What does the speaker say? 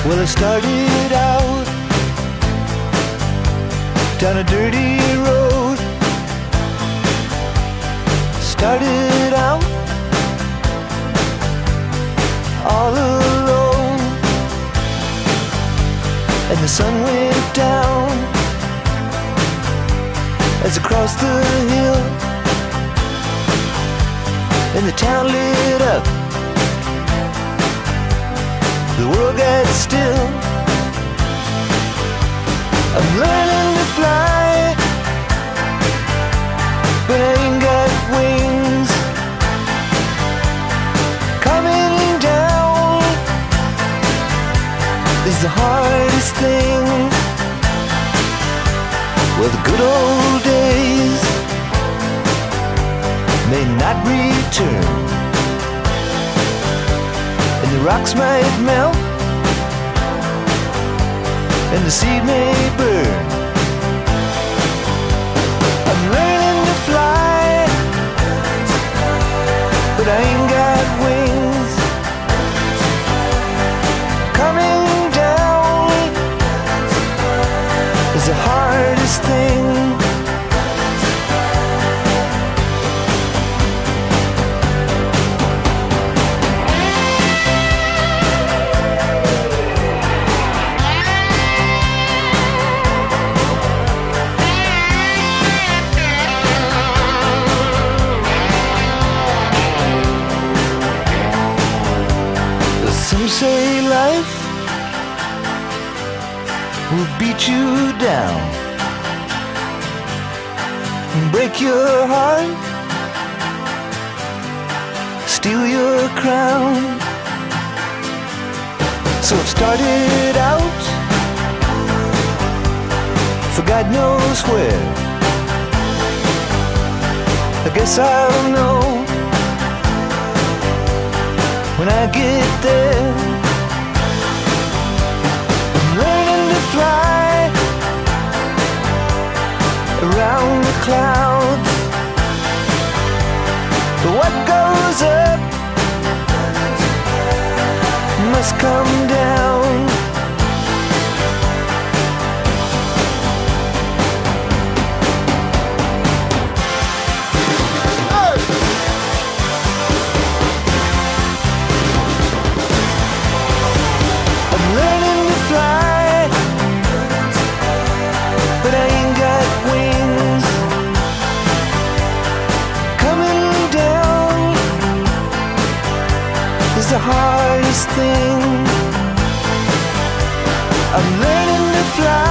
Well, I started out down a dirty road. Started out all alone, and the sun went down as I crossed the hill, and the town lit up. The world got still. I'm learning to fly, but I ain't got wings. Coming down is the hardest thing. Well, the good old days may not return, and the rocks might melt, and the seed may burn. I'm learning to fly, but I ain't got wings. Coming down is the hardest thing. Some say life will beat you down, break your heart, steal your crown. So I've started out for God knows where. I guess I'll know when I get there. I'm learning to fly around the clouds, but what goes up must come down. The hardest thing. I'm learning to fly,